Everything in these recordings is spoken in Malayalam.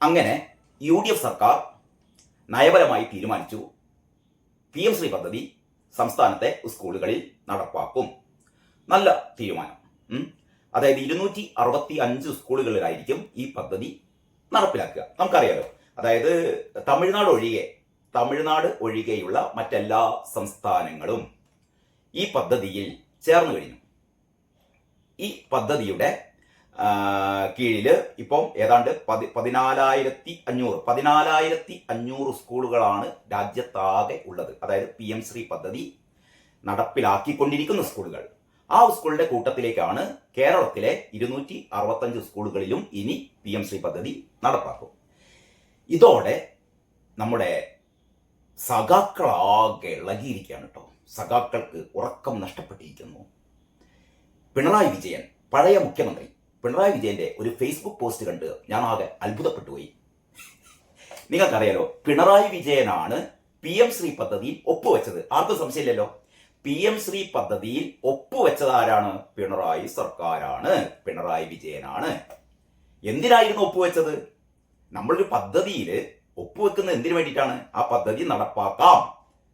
അങ്ങനെ UDF സർക്കാർ നയപരമായി തീരുമാനിച്ചു, PM ശ്രീ പദ്ധതി സംസ്ഥാനത്തെ സ്കൂളുകളിൽ നടപ്പാക്കും. നല്ല തീരുമാനം. അതായത് 265 സ്കൂളുകളിലായിരിക്കും ഈ പദ്ധതി നടപ്പിലാക്കുക. നമുക്കറിയാലോ, അതായത് തമിഴ്നാട് ഒഴികെയുള്ള മറ്റെല്ലാ സംസ്ഥാനങ്ങളും ഈ പദ്ധതിയിൽ ചേർന്ന് കഴിഞ്ഞു. ഈ പദ്ധതിയുടെ കീഴിൽ ഇപ്പം ഏതാണ്ട് 14,500 സ്കൂളുകളാണ് രാജ്യത്താകെ ഉള്ളത്. അതായത് PM ശ്രീ പദ്ധതി നടപ്പിലാക്കിക്കൊണ്ടിരിക്കുന്ന സ്കൂളുകൾ. ആ സ്കൂളിന്റെ കൂട്ടത്തിലേക്കാണ് കേരളത്തിലെ 265 സ്കൂളുകളിലും ഇനി PM ശ്രീ പദ്ധതി നടപ്പാക്കും. ഇതോടെ നമ്മുടെ സഖാക്കളാകെ ഇളകിയിരിക്കുകയാണ് കേട്ടോ. സഖാക്കൾക്ക് ഉറക്കം നഷ്ടപ്പെട്ടിരിക്കുന്നു. പിണറായി വിജയൻ, പഴയ മുഖ്യമന്ത്രി പിണറായി വിജയന്റെ ഒരു ഫേസ്ബുക്ക് പോസ്റ്റ് കണ്ട് ഞാൻ ആകെ അത്ഭുതപ്പെട്ടുപോയി. നിങ്ങൾക്കറിയാലോ, പിണറായി വിജയനാണ് PM ശ്രീ പദ്ധതിയിൽ ഒപ്പുവെച്ചത്. ആർക്കും സംശയമില്ലല്ലോ. PM ശ്രീ പദ്ധതിയിൽ ഒപ്പുവെച്ചത് ആരാണ്? പിണറായി സർക്കാരാണ്, പിണറായി വിജയനാണ്. എന്തിനായിരുന്നു ഒപ്പുവെച്ചത്? നമ്മളൊരു പദ്ധതിയിൽ ഒപ്പുവെക്കുന്നത് എന്തിനു വേണ്ടിയിട്ടാണ്? ആ പദ്ധതി നടപ്പാക്കാം,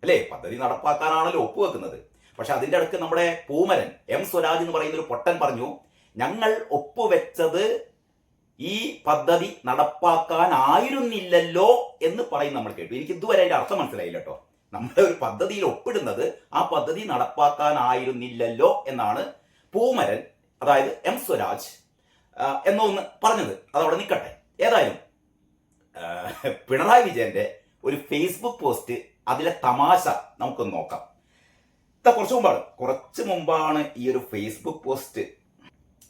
അല്ലേ? പദ്ധതി നടപ്പാക്കാനാണല്ലോ ഒപ്പുവെക്കുന്നത്. പക്ഷെ അതിൻ്റെ അടുക്ക് നമ്മുടെ പൂമരൻ M സ്വരാജ് എന്ന് പറയുന്ന ഒരു പൊട്ടൻ പറഞ്ഞു, ഞങ്ങൾ ഒപ്പുവെച്ചത് ഈ പദ്ധതി നടപ്പാക്കാനായിരുന്നില്ലല്ലോ എന്ന് പറയും നമ്മൾ കേട്ടു. എനിക്ക് ഇതുവരെ അതിന്റെ അർത്ഥം മനസ്സിലായില്ല കേട്ടോ. നമ്മുടെ ഒരു പദ്ധതിയിൽ ഒപ്പിടുന്നത് ആ പദ്ധതി നടപ്പാക്കാനായിരുന്നില്ലല്ലോ എന്നാണ് പൂമരൻ, അതായത് M സ്വരാജ് എന്നൊന്ന് പറഞ്ഞത്. അതവിടെ നിൽക്കട്ടെ. ഏതായാലും പിണറായി വിജയന്റെ ഒരു ഫേസ്ബുക്ക് പോസ്റ്റ്, അതിലെ തമാശ നമുക്കൊന്ന് നോക്കാം. കുറച്ച് മുമ്പാണ് ഈ ഒരു ഫേസ്ബുക്ക് പോസ്റ്റ്.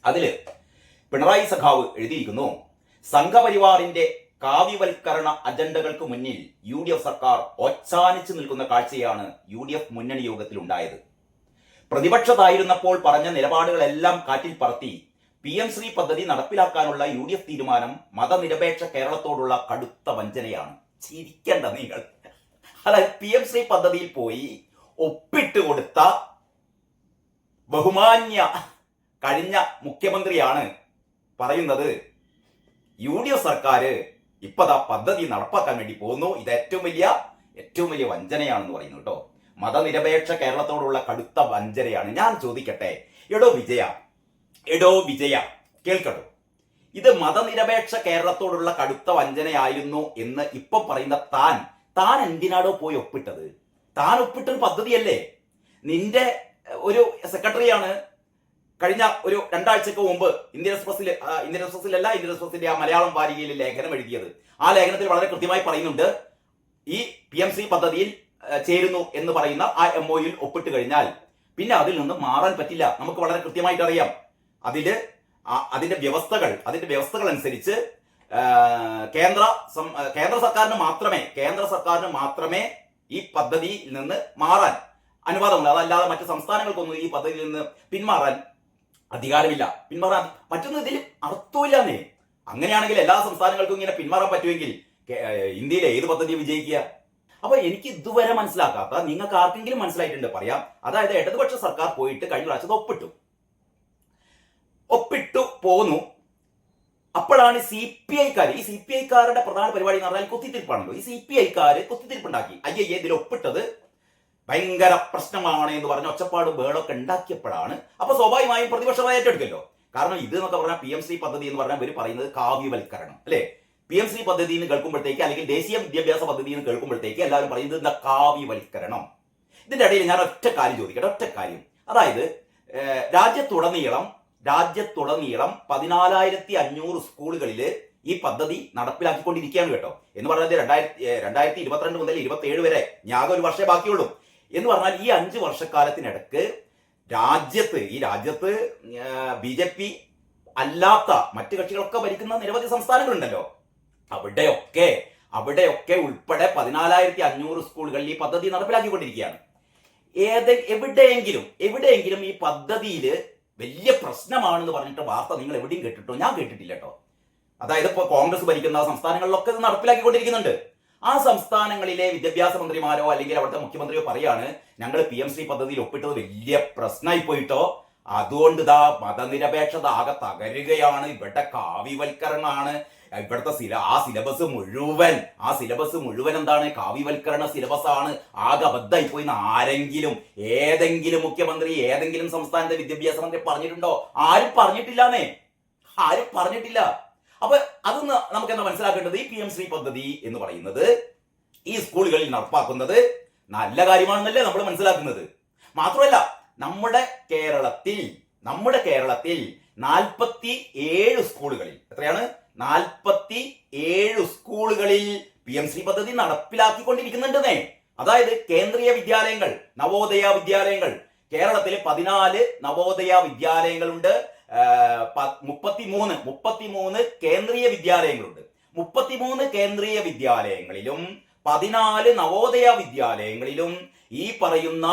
അതില് പിണറായി സഖാവ് എഴുതിയിരിക്കുന്നു, സംഘപരിവാറിന്റെ കാവ്യവൽക്കരണ അജണ്ടകൾക്ക് മുന്നിൽ UDF സർക്കാർ ഒച്ചാനിച്ചു നിൽക്കുന്ന കാഴ്ചയാണ് UDF മുന്നണി യോഗത്തിൽ ഉണ്ടായത്. പ്രതിപക്ഷത്തായിരുന്നപ്പോൾ പറഞ്ഞ നിലപാടുകളെല്ലാം കാറ്റിൽ പറത്തി PM ശ്രീ പദ്ധതി നടപ്പിലാക്കാനുള്ള UDF തീരുമാനം മതനിരപേക്ഷ കേരളത്തോടുള്ള കടുത്ത വഞ്ചനയാണ്. ചിരിക്കേണ്ട നിങ്ങൾ. അതായത് PM ശ്രീ പദ്ധതിയിൽ പോയി ഒപ്പിട്ട് കൊടുത്ത ബഹുമാന്യ കഴിഞ്ഞ മുഖ്യമന്ത്രിയാണ് പറയുന്നത് UDF സർക്കാർ ഇപ്പതാ പദ്ധതി നടപ്പാക്കാൻ വേണ്ടി പോകുന്നു. ഇത് ഏറ്റവും വലിയ വഞ്ചനയാണെന്ന് പറയുന്നു കേട്ടോ. മതനിരപേക്ഷ കേരളത്തോടുള്ള കടുത്ത വഞ്ചനയാണ്. ഞാൻ ചോദിക്കട്ടെ, എടോ വിജയ കേൾക്കട്ടോ, ഇത് മതനിരപേക്ഷ കേരളത്തോടുള്ള കടുത്ത വഞ്ചനയായിരുന്നു എന്ന് ഇപ്പൊ പറയുന്ന താൻ എന്തിനാടോ പോയി ഒപ്പിട്ടത്? താൻ ഒപ്പിട്ടൊരു പദ്ധതിയല്ലേ. നിന്റെ ഒരു സെക്രട്ടറിയാണ് കഴിഞ്ഞ ഒരു 2 ആഴ്ചക്ക് മുമ്പ് ഇന്ത്യൻ എക്സ്പ്രസിന്റെ ആ മലയാളം വാരികയിൽ ലേഖനം എഴുതിയത്. ആ ലേഖനത്തിൽ വളരെ കൃത്യമായി പറയുന്നുണ്ട്, ഈ PM ശ്രീ പദ്ധതിയിൽ ചേരുന്നു എന്ന് പറയുന്ന ആ MOUയിൽ ഒപ്പിട്ട് കഴിഞ്ഞാൽ പിന്നെ അതിൽ നിന്ന് മാറാൻ പറ്റില്ല. നമുക്ക് വളരെ കൃത്യമായിട്ട് അറിയാം. അതിന്റെ വ്യവസ്ഥകൾ അനുസരിച്ച് കേന്ദ്ര സർക്കാരിന് മാത്രമേ ഈ പദ്ധതിയിൽ നിന്ന് മാറാൻ അനുവാദമുണ്ട്. അതല്ലാതെ മറ്റ് സംസ്ഥാനങ്ങൾക്കൊന്നും ഈ പദ്ധതിയിൽ നിന്ന് പിന്മാറാൻ അധികാരമില്ല. പിന്മാറാൻ പറ്റുന്ന ഇതിൽ അർത്ഥമില്ലാന്നേ. അങ്ങനെയാണെങ്കിൽ എല്ലാ സംസ്ഥാനങ്ങൾക്കും ഇങ്ങനെ പിന്മാറാൻ പറ്റുമെങ്കിൽ ഇന്ത്യയിലെ ഏത് പദ്ധതി വിജയിക്കുക? അപ്പൊ എനിക്ക് ഇതുവരെ മനസ്സിലാക്കാത്ത, നിങ്ങൾക്ക് ആർക്കെങ്കിലും മനസ്സിലായിട്ടുണ്ട് പറയാം. അതായത് ഇടതുപക്ഷ സർക്കാർ പോയിട്ട് കഴിഞ്ഞ പ്രാവശ്യം ഒപ്പിട്ടു പോകുന്നു. അപ്പോഴാണ് ഈ CPI-ക്കാരുടെ പ്രധാന പരിപാടി എന്ന് പറഞ്ഞാൽ കുത്തിത്തിരിപ്പാണല്ലോ. ഈ CPI-ക്കാര് കുത്തിത്തിരിപ്പുണ്ടാക്കി. ഇതിൽ ഒപ്പിട്ടത് ഭയങ്കര പ്രശ്നമാണ് എന്ന് പറഞ്ഞ ഒച്ചപ്പാടും ബേളൊക്കെ ഉണ്ടാക്കിയപ്പോഴാണ്. അപ്പൊ സ്വാഭാവികമായും പ്രതിപക്ഷമായി ഏറ്റെടുക്കല്ലോ. കാരണം ഇത് എന്നൊക്കെ പറഞ്ഞാൽ PM ശ്രീ പദ്ധതി എന്ന് പറഞ്ഞാൽ ഇവർ പറയുന്നത് കാവ്യവൽക്കരണം, അല്ലെ? PM ശ്രീ പദ്ധതി എന്ന് കേൾക്കുമ്പോഴത്തേക്ക്, അല്ലെങ്കിൽ ദേശീയ വിദ്യാഭ്യാസ പദ്ധതി എന്ന് കേൾക്കുമ്പോഴത്തേക്ക് എല്ലാവരും പറയുന്നത് എന്താ? കാവ്യവൽക്കരണം. ഇതിന്റെ ഇടയിൽ ഞാൻ ഒറ്റ കാര്യം ചോദിക്കട്ടെ. അതായത് രാജ്യത്തുടനീളം 14,500 സ്കൂളുകളിൽ ഈ പദ്ധതി നടപ്പിലാക്കിക്കൊണ്ടിരിക്കുകയാണ് കേട്ടോ. എന്ന് പറഞ്ഞാൽ 2022 മുതൽ 27 വരെ ആകെ ഒരു വർഷമേ ബാക്കിയുള്ളൂ. എന്ന് പറഞ്ഞാൽ ഈ 5 വർഷക്കാലത്തിനിടക്ക് ഈ രാജ്യത്ത് BJP അല്ലാത്ത മറ്റു കക്ഷികളൊക്കെ ഭരിക്കുന്ന നിരവധി സംസ്ഥാനങ്ങളുണ്ടല്ലോ. അവിടെയൊക്കെ ഉൾപ്പെടെ 14,500 സ്കൂളുകളിൽ ഈ പദ്ധതി നടപ്പിലാക്കിക്കൊണ്ടിരിക്കുകയാണ്. എവിടെയെങ്കിലും ഈ പദ്ധതിയിൽ വലിയ പ്രശ്നമാണെന്ന് പറഞ്ഞിട്ട് വാർത്ത നിങ്ങൾ എവിടെയും കേട്ടിട്ടോ? ഞാൻ കേട്ടിട്ടില്ല കേട്ടോ. അതായത് ഇപ്പോൾ കോൺഗ്രസ് ഭരിക്കുന്ന സംസ്ഥാനങ്ങളിലൊക്കെ ഇത് നടപ്പിലാക്കിക്കൊണ്ടിരിക്കുന്നുണ്ട്. ആ സംസ്ഥാനങ്ങളിലെ വിദ്യാഭ്യാസ മന്ത്രിമാരോ അല്ലെങ്കിൽ അവിടുത്തെ മുഖ്യമന്ത്രിയോ പറയാണ്, ഞങ്ങൾ PM ശ്രീ പദ്ധതിയിൽ ഒപ്പിട്ടത് വലിയ പ്രശ്നമായി പോയിട്ടോ, അതുകൊണ്ട് മതനിരപേക്ഷത ആകെ തകരുകയാണ്, ഇവിടെ കാവ്യവൽക്കരണമാണ്, ഇവിടുത്തെ ആ സിലബസ് മുഴുവൻ എന്താണ്? കാവ്യവൽക്കരണ സിലബസ് ആണ്. ആകെ അബദ്ധമായി പോയി ആരെങ്കിലും ഏതെങ്കിലും മുഖ്യമന്ത്രി ഏതെങ്കിലും സംസ്ഥാനത്തെ വിദ്യാഭ്യാസ മന്ത്രി പറഞ്ഞിട്ടുണ്ടോ? ആരും പറഞ്ഞിട്ടില്ലാന്നേ, ആരും പറഞ്ഞിട്ടില്ല. അപ്പൊ അതൊന്ന് നമുക്ക് എന്താ മനസ്സിലാക്കേണ്ടത്? ഈ PM ശ്രീ പദ്ധതി എന്ന് പറയുന്നത് ഈ സ്കൂളുകളിൽ നടപ്പാക്കുന്നത് നല്ല കാര്യമാണെന്നല്ലേ നമ്മൾ മനസ്സിലാക്കുന്നത്. മാത്രമല്ല നമ്മുടെ കേരളത്തിൽ 47 സ്കൂളുകളിൽ, എത്രയാണ്? 47 സ്കൂളുകളിൽ PM ശ്രീ പദ്ധതി നടപ്പിലാക്കിക്കൊണ്ടിരിക്കുന്നുണ്ടെന്നേ. അതായത് കേന്ദ്രീയ വിദ്യാലയങ്ങൾ, നവോദയ വിദ്യാലയങ്ങൾ. കേരളത്തിൽ 14 നവോദയ വിദ്യാലയങ്ങളുണ്ട്. 33 കേന്ദ്രീയ വിദ്യാലയങ്ങളുണ്ട്. 33 കേന്ദ്രീയ വിദ്യാലയങ്ങളിലും 14 നവോദയ വിദ്യാലയങ്ങളിലും ഈ പറയുന്ന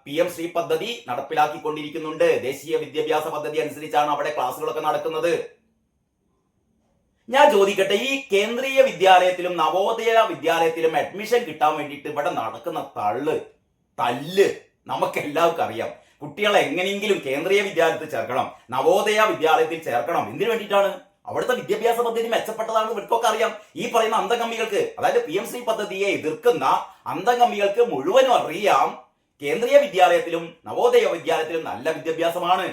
PM ശ്രീ പദ്ധതി നടപ്പിലാക്കിക്കൊണ്ടിരിക്കുന്നുണ്ട്. ദേശീയ വിദ്യാഭ്യാസ പദ്ധതി അനുസരിച്ചാണ് അവിടെ ക്ലാസ്സുകളൊക്കെ നടക്കുന്നത്. ഞാൻ ചോദിക്കട്ടെ, ഈ കേന്ദ്രീയ വിദ്യാലയത്തിലും നവോദയ വിദ്യാലയത്തിലും അഡ്മിഷൻ കിട്ടാൻ വേണ്ടിയിട്ട് ഇവിടെ നടക്കുന്ന തല്ല് നമുക്ക് എല്ലാവർക്കും അറിയാം. കുട്ടികളെ എങ്ങനെയെങ്കിലും കേന്ദ്രീയ വിദ്യാലയത്തിൽ ചേർക്കണം, നവോദയ വിദ്യാലയത്തിൽ ചേർക്കണം. എന്തിനു വേണ്ടിയിട്ടാണ്? അവിടുത്തെ വിദ്യാഭ്യാസ പദ്ധതി മെച്ചപ്പെട്ടതാണെന്ന് ഇവർക്കൊക്കെ അറിയാം. ഈ പറയുന്ന അന്തംഗമ്മികൾക്ക്, അതായത് PM ശ്രീ പദ്ധതിയെ എതിർക്കുന്ന അന്തംഗമ്മികൾക്ക് മുഴുവനും അറിയാം കേന്ദ്രീയ വിദ്യാലയത്തിലും നവോദയ വിദ്യാലയത്തിലും നല്ല വിദ്യാഭ്യാസമാണ്.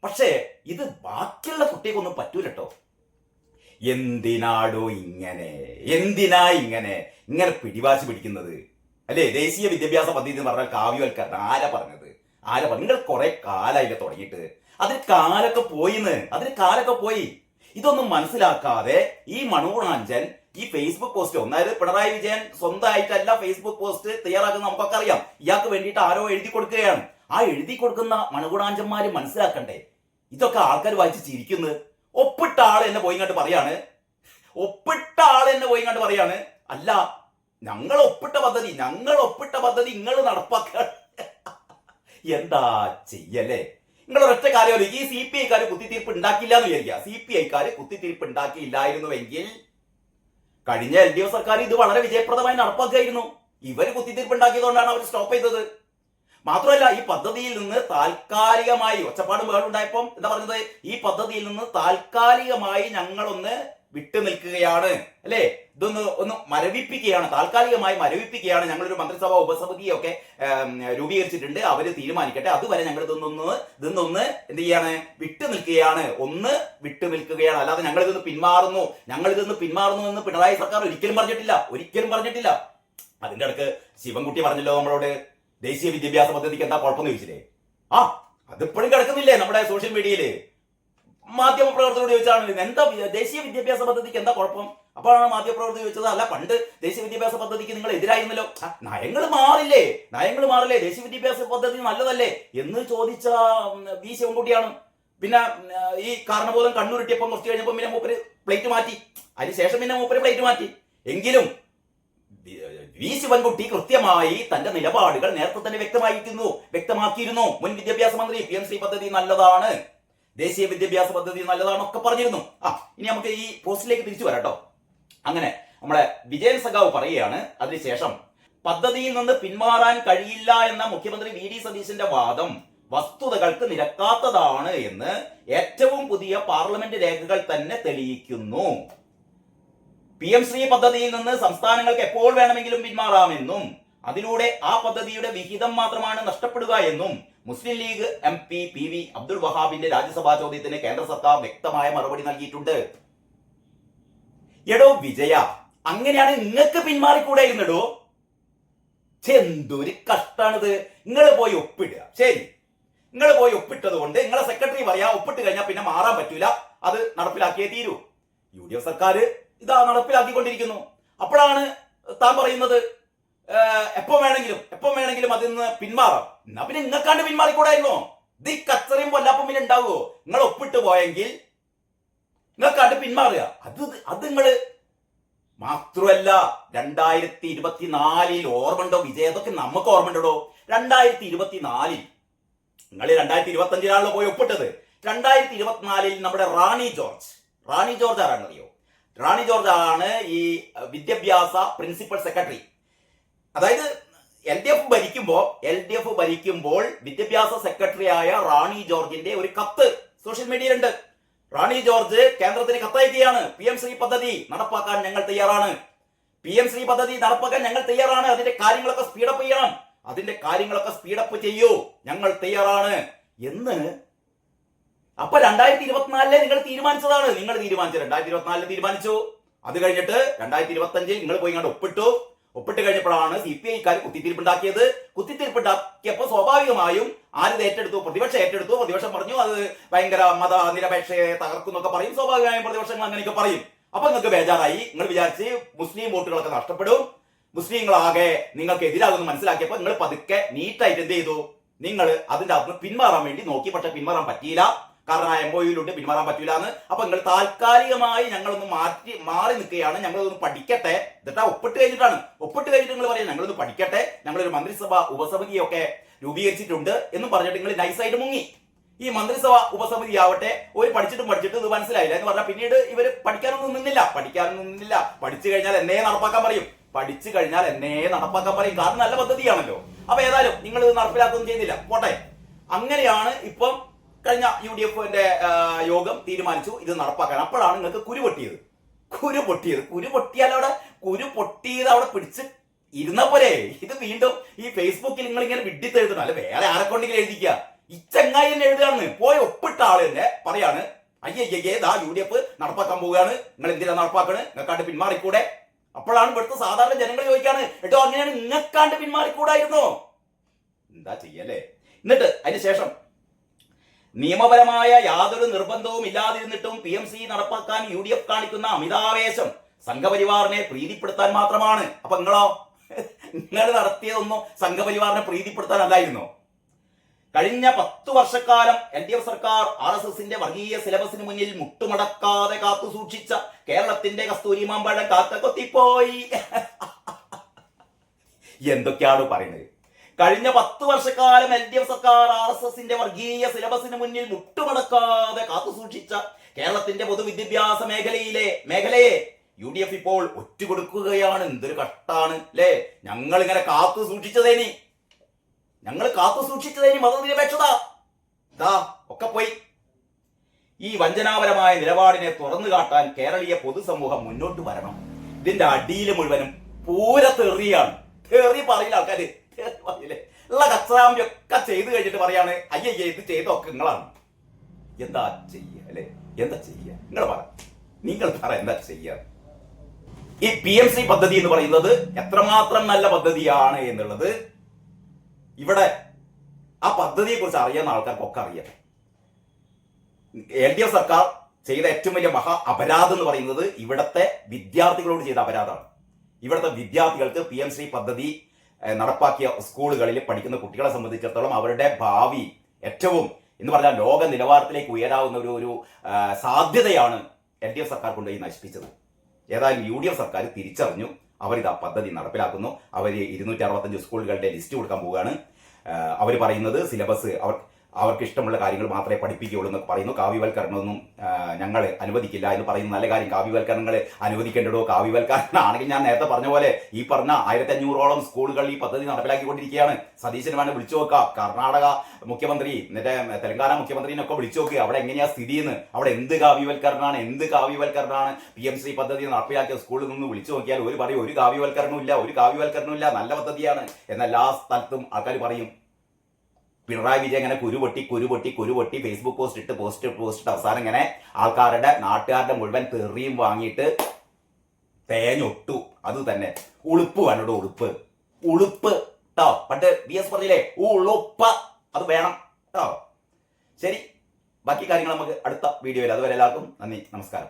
പക്ഷേ ഇത് ബാക്കിയുള്ള കുട്ടികൾക്കൊന്നും പറ്റൂലട്ടോ. എന്തിനാടോ ഇങ്ങനെ പിടിവാശി പിടിക്കുന്നത്? അല്ലേ? ദേശീയ വിദ്യാഭ്യാസ പദ്ധതി എന്ന് പറഞ്ഞാൽ കാവ്യവൽക്കരണം. ആരാ പറഞ്ഞത്? നിങ്ങൾ കുറെ കാലായില്ല തുടങ്ങിയിട്ട്. അതിന് കാലൊക്കെ പോയി. ഇതൊന്നും മനസ്സിലാക്കാതെ ഈ മണൂറാഞ്ചൻ ഈ ഫേസ്ബുക്ക് പോസ്റ്റ്, അതായത് പിണറായി വിജയൻ സ്വന്തമായിട്ടല്ല ഫേസ്ബുക്ക് പോസ്റ്റ് തയ്യാറാക്കുന്നത് നമുക്കൊക്കെ അറിയാം. ഇയാൾക്ക് വേണ്ടിയിട്ട് ആരോ എഴുതി കൊടുക്കുകയാണ്. ആ എഴുതി കൊടുക്കുന്ന മണകൂടാഞ്ചന്മാര് മനസ്സിലാക്കണ്ടേ ഇതൊക്കെ ആൾക്കാർ വായിച്ച് ചിരിക്കുന്നത്? ഒപ്പിട്ട ആൾ എന്നെ പോയി കണ്ട് പറയാണ്, അല്ല ഞങ്ങൾ ഒപ്പിട്ട പദ്ധതി നിങ്ങൾ നടപ്പാക്കുക. എന്താ ചെയ്യല്ലേ? നിങ്ങൾ ഒരൊറ്റ കാര്യം, ഈ CPI-ക്കാർ കുത്തിത്തീർപ്പ് ഉണ്ടാക്കില്ല എന്ന് വിചാരിക്കുക. CPI-ക്കാർ കുത്തിത്തീർപ്പ് ഉണ്ടാക്കിയില്ലായിരുന്നുവെങ്കിൽ കഴിഞ്ഞ LDF സർക്കാർ ഇത് വളരെ വിജയപ്രദമായി നടപ്പാക്കുകയായിരുന്നു. ഇവർ കുത്തിത്തീർപ്പ് ഉണ്ടാക്കിയതുകൊണ്ടാണ് അവർ സ്റ്റോപ്പ് ചെയ്തത്. മാത്രമല്ല, ഈ പദ്ധതിയിൽ നിന്ന് താൽക്കാലികമായി ഒച്ചപ്പാടും ബഹളുണ്ടായപ്പം എന്താ പറഞ്ഞത്? ഈ പദ്ധതിയിൽ നിന്ന് താൽക്കാലികമായി ഞങ്ങളൊന്ന് വിട്ടുനിൽക്കുകയാണ്, അല്ലേ? ഒന്ന് താൽക്കാലികമായി മരവിപ്പിക്കുകയാണ്. ഞങ്ങളൊരു മന്ത്രിസഭാ ഉപസമിതിയൊക്കെ രൂപീകരിച്ചിട്ടുണ്ട്, അവര് തീരുമാനിക്കട്ടെ, അതുവരെ ഞങ്ങൾ ഇതൊന്ന് എന്ത് ചെയ്യാണ്? വിട്ടുനിൽക്കുകയാണ്. അല്ലാതെ ഞങ്ങൾ ഇതൊന്ന് പിന്മാറുന്നു എന്ന് പിണറായി സർക്കാർ ഒരിക്കലും പറഞ്ഞിട്ടില്ല. അതിന്റെ അടുക്ക് ശിവൻകുട്ടി പറഞ്ഞല്ലോ നമ്മളോട്, ദേശീയ വിദ്യാഭ്യാസ പദ്ധതിക്ക് എന്താ കുഴപ്പമെന്ന് ചോദിച്ചില്ലേ? അതിപ്പോഴും കിടക്കുന്നില്ലേ നമ്മുടെ സോഷ്യൽ മീഡിയയില്? മാധ്യമപ്രവർത്തകരോട് ചോദിച്ചാണ് എന്താ ദേശീയ വിദ്യാഭ്യാസ പദ്ധതിക്ക് എന്താ കുഴപ്പം. അപ്പോഴാണ് മാധ്യമപ്രവർത്തകർ ചോദിച്ചത്, അല്ല പണ്ട് ദേശീയ വിദ്യാഭ്യാസ പദ്ധതിക്ക് നിങ്ങൾ എതിരായിരുന്നല്ലോ, നയങ്ങൾ മാറില്ലേ, ദേശീയ വിദ്യാഭ്യാസ പദ്ധതി നല്ലതല്ലേ എന്ന് ചോദിച്ച വി ശിവൻകുട്ടിയാണ്. പിന്നെ ഈ കാരണബോധം കണ്ണൂരിട്ടിയപ്പം കുറച്ച് കഴിഞ്ഞപ്പോൾ പിന്നെ മൂപ്പര് പ്ലേറ്റ് മാറ്റി. അതിനുശേഷം പിന്നെ മൂപ്പര് പ്ലേറ്റ് മാറ്റി. എങ്കിലും വി ശിവൻകുട്ടി കൃത്യമായി തന്റെ നിലപാടുകൾ നേരത്തെ തന്നെ വ്യക്തമാക്കിയിരുന്നു. മുൻ വിദ്യാഭ്യാസ മന്ത്രി PM ശ്രീ പദ്ധതി നല്ലതാണ്, ദേശീയ വിദ്യാഭ്യാസ പദ്ധതി നല്ലതാണൊക്കെ പറഞ്ഞിരുന്നു. ഇനി നമുക്ക് ഈ പോസ്റ്റിലേക്ക് തിരിച്ചു വരാട്ടോ. അങ്ങനെ നമ്മളെ വിജയൻ സഖാവ് പറയുകയാണ്, അതിനുശേഷം പദ്ധതിയിൽ നിന്ന് പിന്മാറാൻ കഴിയില്ല എന്ന മുഖ്യമന്ത്രി VD സതീശന്റെ വാദം വസ്തുതകൾക്ക് നിരക്കാത്തതാണ് എന്ന് ഏറ്റവും പുതിയ പാർലമെന്റ് രേഖകൾ തന്നെ തെളിയിക്കുന്നു. PM ശ്രീ പദ്ധതിയിൽ നിന്ന് സംസ്ഥാനങ്ങൾക്ക് എപ്പോൾ വേണമെങ്കിലും പിന്മാറാമെന്നും അതിലൂടെ ആ പദ്ധതിയുടെ വിഹിതം മാത്രമാണ് നഷ്ടപ്പെടുക എന്നും മുസ്ലിം ലീഗ് MP PV അബ്ദുൾ വഹാബിന്റെ രാജ്യസഭാ ചോദ്യത്തിന് കേന്ദ്ര സർക്കാർ വ്യക്തമായ മറുപടി നൽകിയിട്ടുണ്ട്. എടോ വിജയ, അങ്ങനെയാണ് നിങ്ങൾക്ക് പിന്മാറിക്കൂടായിരുന്നടോ. എന്തൊരു കഷ്ടാണിത്. നിങ്ങൾ പോയി ഒപ്പിടുക. ശരി, നിങ്ങൾ പോയി ഒപ്പിട്ടത് കൊണ്ട് നിങ്ങളെ സെക്രട്ടറി പറയാ ഒപ്പിട്ട് കഴിഞ്ഞാൽ പിന്നെ മാറാൻ പറ്റൂല, അത് നടപ്പിലാക്കിയേ തീരൂ. UDF സർക്കാർ ഇതാ നടപ്പിലാക്കിക്കൊണ്ടിരിക്കുന്നു. അപ്പോഴാണ് താൻ പറയുന്നത് എപ്പോ വേണമെങ്കിലും അതിൽ നിന്ന് പിന്മാറാം. എന്നാ പിന്നെ നിങ്ങൾക്കാണ്ട് പിന്മാറിക്കൂടായിരുന്നോ? ഇത് ഈ കച്ചറയും കൊല്ലാപ്പം പിന്നെ ഉണ്ടാവുമോ? നിങ്ങൾ ഒപ്പിട്ട് പോയെങ്കിൽ നിങ്ങൾക്കാണ്ട് പിന്മാറുക. അത് നിങ്ങള് മാത്രമല്ല 2024 ഓർമ്മണ്ടോ വിജയ? അതൊക്കെ നമുക്ക് ഓർമ്മണ്ടോ? 2024 നിങ്ങൾ 2025 പോയി ഒപ്പിട്ടത്. 2024 നമ്മുടെ റാണി ജോർജ് ആരാണെന്നറിയോ? റാണി ജോർജ് ആണ് ഈ വിദ്യാഭ്യാസ പ്രിൻസിപ്പൽ സെക്രട്ടറി. അതായത് LDF ഭരിക്കുമ്പോൾ വിദ്യാഭ്യാസ സെക്രട്ടറി ആയ റാണി ജോർജിന്റെ ഒരു കത്ത് സോഷ്യൽ മീഡിയയിലുണ്ട്. റാണി ജോർജ് കേന്ദ്രത്തിന് കത്തയക്കുകയാണ്. PM-ശ്രീ പദ്ധതി നടപ്പാക്കാൻ ഞങ്ങൾ തയ്യാറാണ്. PM-ശ്രീ പദ്ധതി നടപ്പാക്കാൻ ഞങ്ങൾ തയ്യാറാണ്. അതിന്റെ കാര്യങ്ങളൊക്കെ സ്പീഡപ്പ് ചെയ്യണം. അതിന്റെ കാര്യങ്ങളൊക്കെ സ്പീഡപ്പ് ചെയ്യൂ, ഞങ്ങൾ തയ്യാറാണ് എന്ന്. അപ്പൊ 2024 നിങ്ങൾ തീരുമാനിച്ചതാണ്. നിങ്ങൾ തീരുമാനിച്ചു, 2024 തീരുമാനിച്ചു. അത് കഴിഞ്ഞിട്ട് 2025 നിങ്ങൾ പോയി ഇങ്ങോട്ട് ഒപ്പിട്ട് കഴിഞ്ഞപ്പോഴാണ് CPI-ക്കാർ കുത്തിത്തിരിപ്പുണ്ടാക്കിയത്. കുത്തിത്തിരിപ്പുണ്ടാക്കിയപ്പോൾ സ്വാഭാവികമായും ആര് ഏറ്റെടുത്തു? പ്രതിപക്ഷം ഏറ്റെടുത്തു. പ്രതിപക്ഷം പറഞ്ഞു അത് ഭയങ്കര മതനിരപേക്ഷയെ തകർക്കുന്നൊക്കെ പറയും. സ്വാഭാവികമായും പ്രതിപക്ഷങ്ങൾ അങ്ങനെയൊക്കെ പറയും. അപ്പൊ നിങ്ങൾക്ക് ബേജാറായി. നിങ്ങൾ വിചാരിച്ച് മുസ്ലിം വോട്ടുകളൊക്കെ നഷ്ടപ്പെടും, മുസ്ലിങ്ങളാകെ നിങ്ങൾക്ക് എതിരാകുമെന്ന് മനസ്സിലാക്കിയപ്പോൾ നിങ്ങൾ പതുക്കെ നീറ്റായിട്ട് എന്ത് ചെയ്തു? നിങ്ങൾ അതിന്റെ അകത്ത് പിന്മാറാൻ വേണ്ടി നോക്കി. പക്ഷെ പിന്മാറാൻ പറ്റിയില്ല. കാരണം ആ MOU-യിലുണ്ട് പിന്മാറാൻ പറ്റൂല എന്ന്. അപ്പൊ നിങ്ങൾ താൽക്കാലികമായി ഞങ്ങളൊന്ന് മാറി നിൽക്കുകയാണ്, ഞങ്ങളൊന്ന് പഠിക്കട്ടെ. എന്നിട്ടാ ഒപ്പിട്ട് കഴിഞ്ഞിട്ട് നിങ്ങൾ പറയാം ഞങ്ങളൊന്ന് പഠിക്കട്ടെ, ഞങ്ങളൊരു മന്ത്രിസഭ ഉപസമിതിയൊക്കെ രൂപീകരിച്ചിട്ടുണ്ട് എന്നും പറഞ്ഞിട്ട് നിങ്ങൾ നൈസായിട്ട് മുങ്ങി. ഈ മന്ത്രിസഭ ഉപസമിതി ആവട്ടെ ഒരു പഠിച്ചിട്ട് ഇത് മനസ്സിലായില്ല എന്ന് പറഞ്ഞാൽ പിന്നീട് ഇവര് പഠിക്കാനൊന്നും നിന്നില്ല. പഠിച്ചു കഴിഞ്ഞാൽ എന്നേ നടപ്പാക്കാൻ പറയും. കാരണം നല്ല പദ്ധതിയാണല്ലോ. അപ്പൊ ഏതായാലും നിങ്ങൾ ഇത് നടപ്പിലാക്കൊന്നും ചെയ്തില്ല, പോട്ടെ. അങ്ങനെയാണ് ഇപ്പം കഴിഞ്ഞ UDF-ന്റെ യോഗം തീരുമാനിച്ചു ഇത് നടപ്പാക്കാൻ. അപ്പോഴാണ് നിങ്ങൾക്ക് കുരു പൊട്ടിയത് അവിടെ പിടിച്ച് ഇരുന്ന പോലെ. ഇത് വീണ്ടും ഈ ഫേസ്ബുക്കിൽ നിങ്ങൾ ഇങ്ങനെ വിഡിത്ത് എഴുതണം, അല്ലെ വേറെ ആരെക്കൊണ്ടെങ്കിലും എഴുതിക്കുക. ഈ ചങ്ങായി തന്നെ എഴുതുകയാണ്. പോയി ഒപ്പിട്ട ആള് തന്നെ പറയാണ് അയ്യേ ദാ UDF നടപ്പാക്കാൻ പോവുകയാണ്, നിങ്ങൾ എന്തിനാ നടപ്പാക്കണ്, നിങ്ങൾക്കാണ്ട് പിന്മാറിക്കൂടെ? അപ്പോഴാണ് ഇവിടുത്തെ സാധാരണ ജനങ്ങൾ ചോദിക്കാണ്, കേട്ടോ അങ്ങനെയാണ് നിങ്ങൾക്കാണ്ട് പിന്മാറിക്കൂടായിരുന്നോ? എന്താ ചെയ്യല്ലേ? എന്നിട്ട് അതിനുശേഷം നിയമപരമായ യാതൊരു നിർബന്ധവും ഇല്ലാതിരുന്നിട്ടും PM-ശ്രീ നടപ്പാക്കാൻ UDF കാണിക്കുന്ന അമിതാവേശം സംഘപരിവാറിനെ പ്രീതിപ്പെടുത്താൻ മാത്രമാണ്. അപ്പൊ നിങ്ങൾ നടത്തിയതൊന്നും സംഘപരിവാറിനെ പ്രീതിപ്പെടുത്താനല്ലായിരുന്നോ? കഴിഞ്ഞ 10 വർഷക്കാലം LDF സർക്കാർ RSSന്റെ വർഗീയ സിലബസിന് മുന്നിൽ മുട്ടുമടക്കാതെ കാത്തു സൂക്ഷിച്ച കേരളത്തിന്റെ കസ്തൂരി മാമ്പഴം കാക്ക കൊത്തിപ്പോയി. എന്തൊക്കെയാണ് പറയുന്നത്? കഴിഞ്ഞ 10 വർഷക്കാലം LDF സർക്കാർ RSSന്റെ വർഗീയ സിലബസിന് മുന്നിൽ മുട്ടുമടക്കാതെ കാത്തു സൂക്ഷിച്ച കേരളത്തിന്റെ പൊതുവിദ്യാഭ്യാസ മേഖലയെ UDF ഇപ്പോൾ ഒറ്റുകൊടുക്കുകയാണ്. എന്തൊരു കഷ്ടാണ് അല്ലേ? ഞങ്ങൾ കാത്തു സൂക്ഷിച്ചതേനി മതനിരപേക്ഷത ഒക്കെ പോയി. ഈ വഞ്ചനാപരമായ നിലപാടിനെ തുറന്നു കാട്ടാൻ കേരളീയ പൊതുസമൂഹം മുന്നോട്ട് വരണം. ഇതിന്റെ അടിയിൽ മുഴുവനും പൂര തെറിയാണ്. തെറി പറയില്ല ആൾക്കാര്. ഉള്ള കച്ചറാമ്പൊക്കെ ചെയ്ത് കഴിഞ്ഞിട്ട് പറയാണ് അയ്യേ ഇത് ചെയ്തൊക്കെ നിങ്ങളാണ്. എന്താ ചെയ്യ അല്ലെ? എന്താ ചെയ്യ? നിങ്ങൾ പറ എന്താ ചെയ്യ? ഈ PM-ശ്രീ പദ്ധതി എന്ന് പറയുന്നത് എത്രമാത്രം നല്ല പദ്ധതിയാണ് എന്നുള്ളത് ഇവിടെ ആ പദ്ധതിയെ കുറിച്ച് അറിയാവുന്ന ആൾക്കാർക്കൊക്കെ അറിയാം. LDF സർക്കാർ ചെയ്ത ഏറ്റവും വലിയ മഹാ അപരാധം എന്ന് പറയുന്നത് ഇവിടത്തെ വിദ്യാർത്ഥികളോട് ചെയ്ത അപരാധമാണ്. ഇവിടുത്തെ വിദ്യാർത്ഥികൾക്ക് PM-ശ്രീ പദ്ധതി നടപ്പാക്കിയ സ്കൂളുകളിൽ പഠിക്കുന്ന കുട്ടികളെ സംബന്ധിച്ചിടത്തോളം അവരുടെ ഭാവി ഏറ്റവും എന്ന് പറഞ്ഞാൽ ലോക നിലവാരത്തിലേക്ക് ഉയരാവുന്ന ഒരു സാധ്യതയാണ് LDF സർക്കാർ കൊണ്ടുപോയി നശിപ്പിച്ചത്. ഏതായാലും UDF സർക്കാർ തിരിച്ചറിഞ്ഞു. അവരിത് ആ പദ്ധതി നടപ്പിലാക്കുന്നു. അവർ 265 സ്കൂളുകളുടെ ലിസ്റ്റ് കൊടുക്കാൻ പോവുകയാണ്. അവർ പറയുന്നത് സിലബസ് അവർക്ക് ഇഷ്ടമുള്ള കാര്യങ്ങൾ മാത്രമേ പഠിപ്പിക്കുകയുള്ളൂ എന്നൊക്കെ പറയുന്നു. കാവ്യവൽക്കരണമൊന്നും ഞങ്ങൾ അനുവദിക്കില്ല എന്ന് പറയുന്നു. നല്ല കാര്യം, കാവ്യവൽക്കരണങ്ങൾ അനുവദിക്കേണ്ടതോ? കാവ്യവൽക്കരണം ആണെങ്കിൽ ഞാൻ നേരത്തെ പറഞ്ഞ പോലെ ഈ പറഞ്ഞ 1500ഓളം സ്കൂളുകൾ ഈ പദ്ധതി നടപ്പിലാക്കിക്കൊണ്ടിരിക്കുകയാണ്. സതീശന് വേണം വിളിച്ചു നോക്കാം. കർണാടക മുഖ്യമന്ത്രി എന്നിട്ട് തെലങ്കാന മുഖ്യമന്ത്രിനൊക്കെ വിളിച്ചു നോക്കുക അവിടെ എങ്ങനെയാ സ്ഥിതി എന്ന്. അവിടെ എന്ത് കാവ്യവൽക്കരണമാണ് PM-ശ്രീ പദ്ധതി നടപ്പിലാക്കിയ സ്കൂളിൽ നിന്ന് വിളിച്ചു നോക്കിയാൽ ഒരു പറയും ഒരു കാവ്യവൽക്കരണവും ഇല്ല, നല്ല പദ്ധതിയാണ് എന്നെല്ലാ സ്ഥലത്തും ആൾക്കാർ പറയും. പിണറായി വിജയൻ ഇങ്ങനെ കുരുപൊട്ടി ഫേസ്ബുക്ക് പോസ്റ്റ് ഇട്ട് അവസാനം ഇങ്ങനെ നാട്ടുകാരുടെ മുഴുവൻ തെറിയും വാങ്ങിയിട്ട് തേഞ്ഞൊട്ടു. അത് തന്നെ ഉളുപ്പ് വേണോ? ഉളുപ്പ് കേട്ടോ. പണ്ട് BS പറഞ്ഞില്ലേ ഉളുപ്പ്, അത് വേണം കേട്ടോ. ശരി, ബാക്കി കാര്യങ്ങൾ നമുക്ക് അടുത്ത വീഡിയോയിൽ. അതുവരെ എല്ലാവർക്കും നന്ദി, നമസ്കാരം.